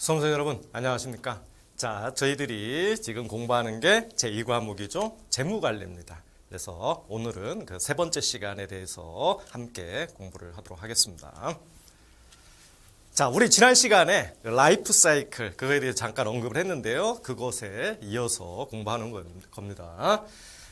수험생 여러분 안녕하십니까? 자, 저희들이 지금 공부하는 게 제2과목이죠. 재무관리입니다. 그래서 오늘은 그 세 번째 시간에 대해서 함께 공부를 하도록 하겠습니다. 자, 우리 지난 시간에 라이프 사이클 그거에 대해서 잠깐 언급을 했는데요. 그것에 이어서 공부하는 겁니다.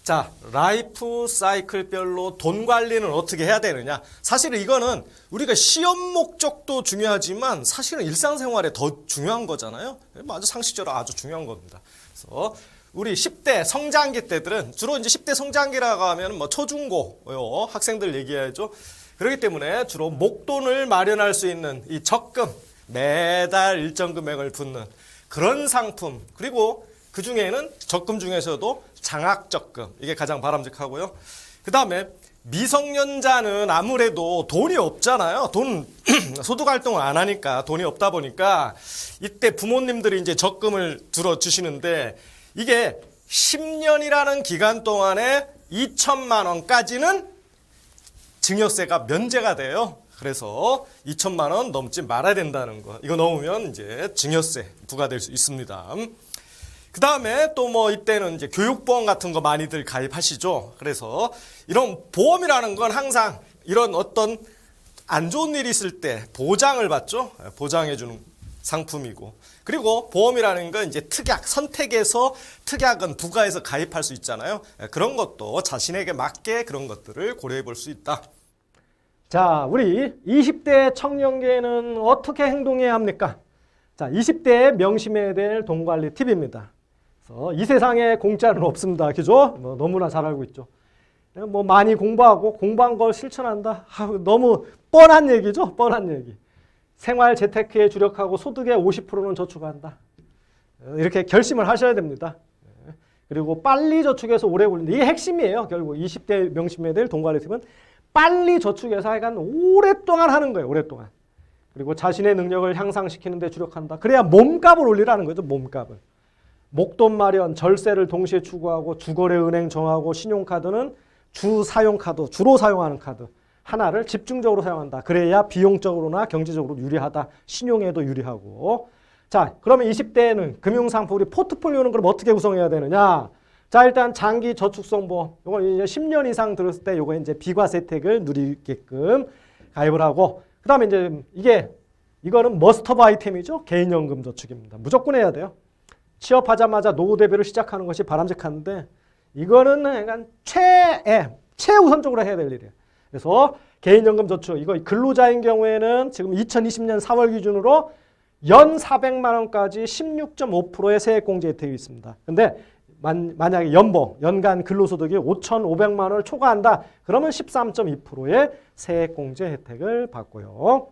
자, 라이프 사이클별로 돈 관리는 어떻게 해야 되느냐? 사실은 이거는 우리가 시험 목적도 중요하지만 사실은 일상생활에 더 중요한 거잖아요. 아주 상식적으로 아주 중요한 겁니다. 그래서 우리 10대 성장기 때들은 주로 이제 10대 성장기라고 하면 뭐 초중고 학생들 얘기해야죠. 그렇기 때문에 주로 목돈을 마련할 수 있는 이 적금, 매달 일정 금액을 붓는 그런 상품, 그리고 그 중에는 적금 중에서도 장학적금, 이게 가장 바람직하고요. 그 다음에 미성년자는 아무래도 돈이 없잖아요. 소득활동을 안 하니까 돈이 없다 보니까 이때 부모님들이 이제 적금을 들어주시는데 이게 10년이라는 기간 동안에 2천만 원까지는 증여세가 면제가 돼요. 그래서 2천만 원 넘지 말아야 된다는 거. 이거 넘으면 이제 증여세 부과될 수 있습니다. 그 다음에 또 뭐 이때는 이제 교육보험 같은 거 많이들 가입하시죠. 그래서 이런 보험이라는 건 항상 이런 어떤 안 좋은 일이 있을 때 보장을 받죠. 보장해주는 상품이고. 그리고 보험이라는 건 이제 특약, 선택해서 특약은 부과해서 가입할 수 있잖아요. 그런 것도 자신에게 맞게 그런 것들을 고려해 볼 수 있다. 자, 우리 20대 청년기에는 어떻게 행동해야 합니까? 자, 20대에 명심해야 될 돈 관리 팁입니다. 그래서 이 세상에 공짜는 없습니다. 그죠? 뭐 너무나 잘 알고 있죠. 뭐 많이 공부하고 공부한 걸 실천한다. 너무 뻔한 얘기죠? 뻔한 얘기. 생활 재테크에 주력하고 소득의 50%는 저축한다. 이렇게 결심을 하셔야 됩니다. 그리고 빨리 저축해서 오래 굴린다. 이게 핵심이에요. 결국 20대 명심해야 될 돈 관리 팁은 빨리 저축해서 하여간 오랫동안 하는 거예요. 오랫동안. 그리고 자신의 능력을 향상시키는 데 주력한다. 그래야 몸값을 올리라는 거죠. 몸값을. 목돈 마련, 절세를 동시에 추구하고 주거래 은행 정하고 신용카드는 주사용카드, 주로 사용하는 카드 하나를 집중적으로 사용한다. 그래야 비용적으로나 경제적으로 유리하다. 신용에도 유리하고. 자, 그러면 20대에는 금융상품 우리 포트폴리오는 그럼 어떻게 구성해야 되느냐? 자, 일단 장기 저축성 보험. 이거 이제 10년 이상 들었을 때 요거 이제 비과세 혜택을 누리게끔 가입을 하고, 그다음에 이제 이거는 머스터브 아이템이죠. 개인연금 저축입니다. 무조건 해야 돼요. 취업하자마자 노후 대비를 시작하는 것이 바람직한데 이거는 약간 최우선적으로 해야 될 일이에요. 그래서 개인연금 저축 이거 근로자인 경우에는 지금 2020년 4월 기준으로 연 400만 원까지 16.5%의 세액공제 혜택이 있습니다. 근데 만약에 연간 근로소득이 5,500만 원을 초과한다. 그러면 13.2%의 세액공제 혜택을 받고요.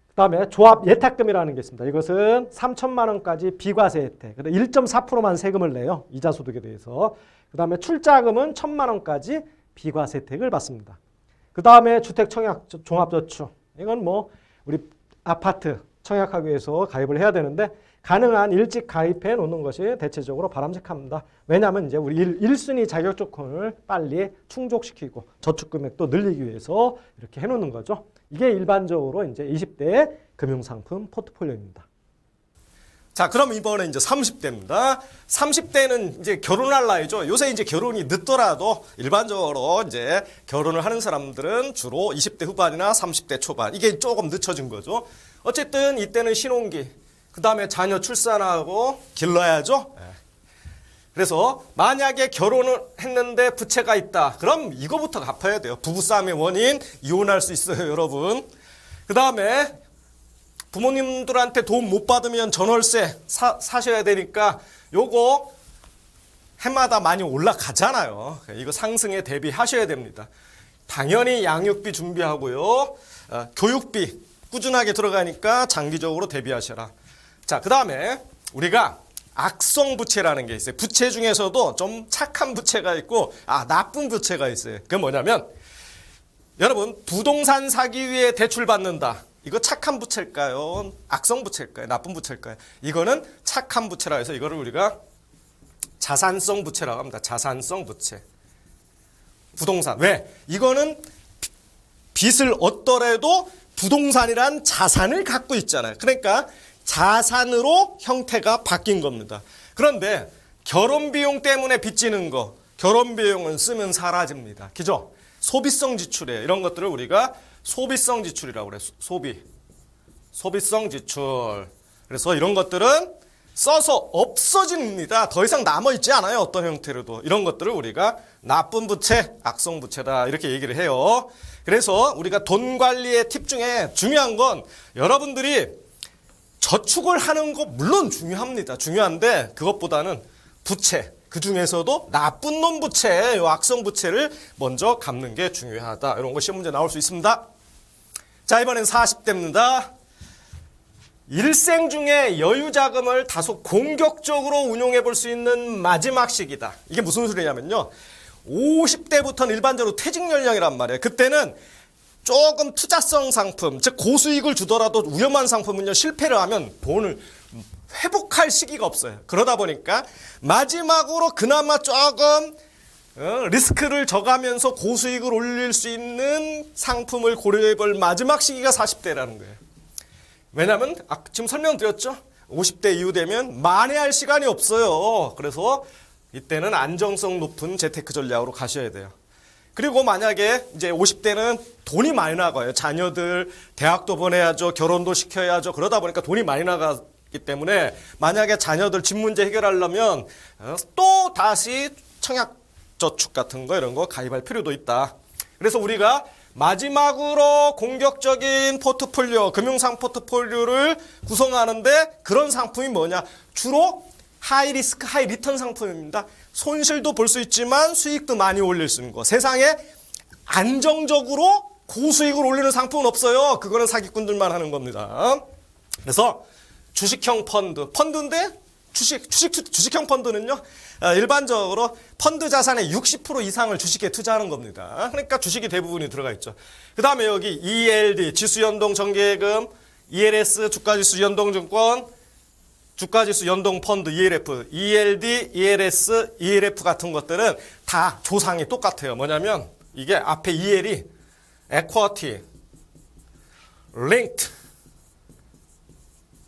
그 다음에 조합 예탁금이라는 게 있습니다. 이것은 3천만 원까지 비과세 혜택. 1.4%만 세금을 내요. 이자소득에 대해서. 그 다음에 출자금은 1,000만 원까지 비과세 혜택을 받습니다. 그 다음에 주택 청약 종합저축. 이건 뭐 우리 아파트 청약하기 위해서 가입을 해야 되는데 가능한 일찍 가입해 놓는 것이 대체적으로 바람직합니다. 왜냐하면 이제 우리 1순위 자격 조건을 빨리 충족시키고 저축 금액도 늘리기 위해서 이렇게 해 놓는 거죠. 이게 일반적으로 이제 20대 금융상품 포트폴리오입니다. 자, 그럼 이번에 이제 30대입니다. 30대는 이제 결혼할 나이죠. 요새 이제 결혼이 늦더라도 일반적으로 이제 결혼을 하는 사람들은 주로 20대 후반이나 30대 초반. 이게 조금 늦춰진 거죠. 어쨌든 이때는 신혼기, 그 다음에 자녀 출산하고 길러야죠. 그래서 만약에 결혼을 했는데 부채가 있다. 그럼 이거부터 갚아야 돼요. 부부싸움의 원인, 이혼할 수 있어요, 여러분. 그 다음에 부모님들한테 돈 못 받으면 전월세 사셔야 되니까 요거 해마다 많이 올라가잖아요. 이거 상승에 대비하셔야 됩니다. 당연히 양육비 준비하고요. 교육비 꾸준하게 들어가니까 장기적으로 대비하셔라. 자, 그 다음에 우리가 악성 부채라는 게 있어요. 부채 중에서도 좀 착한 부채가 있고 나쁜 부채가 있어요. 그게 뭐냐면 여러분 부동산 사기 위해 대출 받는다. 이거 착한 부채일까요? 악성 부채일까요? 나쁜 부채일까요? 이거는 착한 부채라 해서 이거를 우리가 자산성 부채라고 합니다. 자산성 부채. 부동산. 왜? 이거는 빚을 얻더라도 부동산이란 자산을 갖고 있잖아요. 그러니까 자산으로 형태가 바뀐 겁니다. 그런데 결혼 비용 때문에 빚지는 거, 결혼 비용은 쓰면 사라집니다. 그죠? 소비성 지출이에요. 이런 것들을 우리가 소비성 지출이라고 그래요. 소비성 지출. 그래서 이런 것들은 써서 없어집니다. 더 이상 남아있지 않아요. 어떤 형태로도. 이런 것들을 우리가 나쁜 부채, 악성 부채다 이렇게 얘기를 해요. 그래서 우리가 돈 관리의 팁 중에 중요한 건 여러분들이 저축을 하는 거 물론 중요합니다. 중요한데 그것보다는 부채, 그 중에서도 나쁜 놈 부채, 요 악성 부채를 먼저 갚는 게 중요하다. 이런 거 시험 문제 나올 수 있습니다. 자, 이번엔 40대입니다. 일생 중에 여유 자금을 다소 공격적으로 운용해 볼 수 있는 마지막 시기다. 이게 무슨 소리냐면요. 50대부터는 일반적으로 퇴직 연령이란 말이에요. 그때는 조금 투자성 상품, 즉 고수익을 주더라도 위험한 상품은요, 실패를 하면 돈을 회복할 시기가 없어요. 그러다 보니까 마지막으로 그나마 조금 리스크를 져가면서 고수익을 올릴 수 있는 상품을 고려해 볼 마지막 시기가 40대라는 거예요. 왜냐면 지금 설명드렸죠. 50대 이후 되면 만회할 시간이 없어요. 그래서 이때는 안정성 높은 재테크 전략으로 가셔야 돼요. 그리고 만약에 이제 50대는 돈이 많이 나가요. 자녀들 대학도 보내야죠. 결혼도 시켜야죠. 그러다 보니까 돈이 많이 나가기 때문에 만약에 자녀들 집 문제 해결하려면 또 다시 청약저축 같은 거 이런 거 가입할 필요도 있다. 그래서 우리가 마지막으로 공격적인 포트폴리오, 금융상 포트폴리오를 구성하는데 그런 상품이 뭐냐? 주로 하이 리스크, 하이 리턴 상품입니다. 손실도 볼 수 있지만 수익도 많이 올릴 수 있는 거. 세상에 안정적으로 고수익을 올리는 상품은 없어요. 그거는 사기꾼들만 하는 겁니다. 그래서 주식형 펀드인데 주식형 펀드는요, 일반적으로 펀드 자산의 60% 이상을 주식에 투자하는 겁니다. 그러니까 주식이 대부분이 들어가 있죠. 그 다음에 여기 ELD, 지수연동 정기예금, ELS, 주가지수 연동증권, 주가지수 연동 펀드, ELF, ELD, ELS, ELF 같은 것들은 다 조상이 똑같아요. 뭐냐면 이게 앞에 EL이 equity, linked,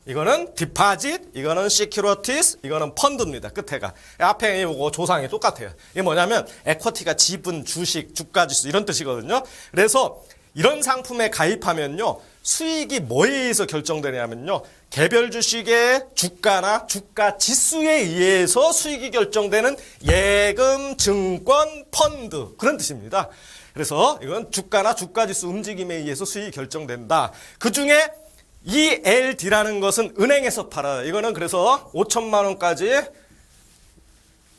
이거는 디파짓, 이거는 시큐리티스, 이거는 펀드입니다. 끝에가. 앞에 이거 조상이 똑같아요. 이게 뭐냐면 에쿼티가 지분, 주식, 주가지수 이런 뜻이거든요. 그래서 이런 상품에 가입하면요. 수익이 뭐에 의해서 결정되냐면요. 개별 주식의 주가나 주가 지수에 의해서 수익이 결정되는 예금, 증권, 펀드 그런 뜻입니다. 그래서 이건 주가나 주가 지수 움직임에 의해서 수익이 결정된다. 그 중에 ELD라는 것은 은행에서 팔아요. 이거는 그래서 5천만 원까지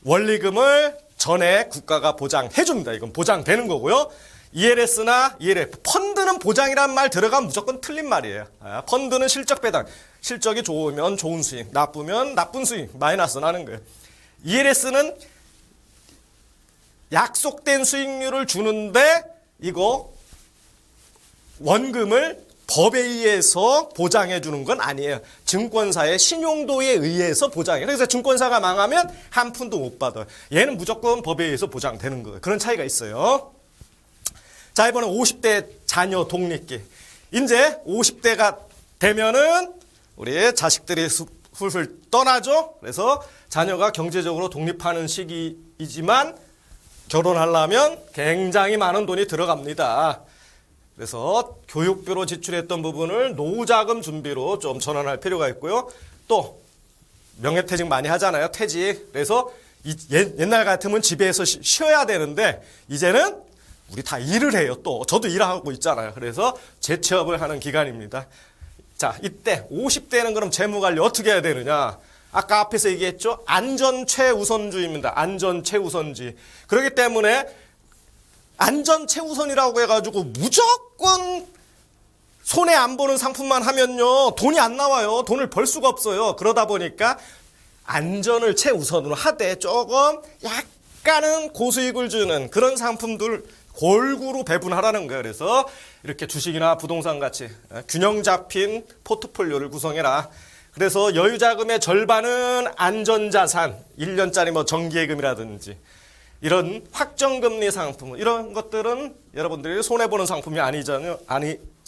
원리금을 전에 국가가 보장해 줍니다. 이건 보장되는 거고요. ELS나 ELF, 펀드는 보장이란 말 들어가면 무조건 틀린 말이에요. 펀드는 실적 배당, 실적이 좋으면 좋은 수익, 나쁘면 나쁜 수익, 마이너스 나는 거예요. ELS는 약속된 수익률을 주는데 이거 원금을 법에 의해서 보장해 주는 건 아니에요. 증권사의 신용도에 의해서 보장해요. 그래서 증권사가 망하면 한 푼도 못 받아요. 얘는 무조건 법에 의해서 보장되는 거예요. 그런 차이가 있어요. 자, 이번엔 50대 자녀 독립기. 이제 50대가 되면은 우리 자식들이 훌훌 떠나죠. 그래서 자녀가 경제적으로 독립하는 시기이지만 결혼하려면 굉장히 많은 돈이 들어갑니다. 그래서 교육비로 지출했던 부분을 노후자금 준비로 좀 전환할 필요가 있고요. 또 명예퇴직 많이 하잖아요. 퇴직. 그래서 옛날 같으면 집에서 쉬어야 되는데 이제는 우리 다 일을 해요. 또 저도 일하고 있잖아요. 그래서 재취업을 하는 기간입니다. 자, 이때 50대는 그럼 재무관리 어떻게 해야 되느냐? 아까 앞에서 얘기했죠. 안전 최우선주의입니다. 안전 최우선주의. 그렇기 때문에 안전 최우선이라고 해가지고 무조건 손해 안 보는 상품만 하면요 돈이 안 나와요. 돈을 벌 수가 없어요. 그러다 보니까 안전을 최우선으로 하되 조금 약간은 고수익을 주는 그런 상품들 골고루 배분하라는 거예요. 그래서 이렇게 주식이나 부동산 같이 균형 잡힌 포트폴리오를 구성해라. 그래서 여유자금의 절반은 안전자산, 1년짜리 뭐 정기예금이라든지 이런 확정금리 상품 이런 것들은 여러분들이 손해보는 상품이 아니지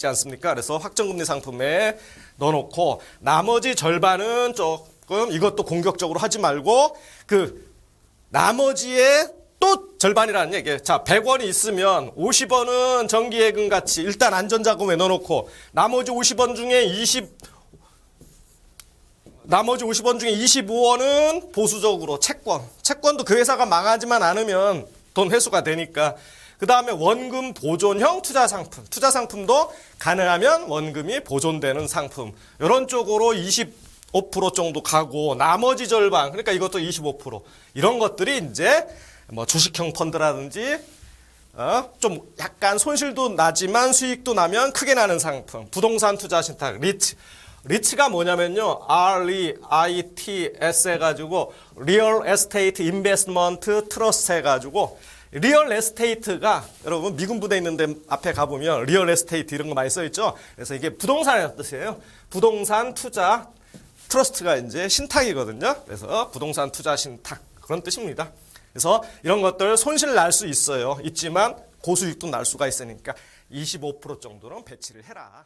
않습니까? 그래서 확정금리 상품에 넣어놓고 나머지 절반은 조금 이것도 공격적으로 하지 말고 그 나머지에 또 절반이라는 얘기예요. 자, 100원이 있으면 50원은 정기예금 같이 일단 안전자금에 넣어놓고 나머지 50원 중에 25원은 보수적으로 채권도 그 회사가 망하지만 않으면 돈 회수가 되니까. 그 다음에 원금 보존형 투자 상품도 가능하면 원금이 보존되는 상품. 이런 쪽으로 25% 정도 가고 나머지 절반, 그러니까 이것도 25%. 이런 것들이 이제 뭐 주식형 펀드라든지 좀 약간 손실도 나지만 수익도 나면 크게 나는 상품. 부동산 투자 신탁, 리츠가 뭐냐면요. REITS 해가지고 리얼 에스테이트 인베스트먼트 트러스트 해가지고 리얼 에스테이트가 여러분 미군 부대 있는데 앞에 가보면 리얼 에스테이트 이런 거 많이 써있죠. 그래서 이게 부동산이라는 뜻이에요. 부동산 투자 트러스트가 이제 신탁이거든요. 그래서 부동산 투자 신탁 그런 뜻입니다. 그래서 이런 것들 손실 날 수 있어요. 있지만 고수익도 날 수가 있으니까 25% 정도는 배치를 해라.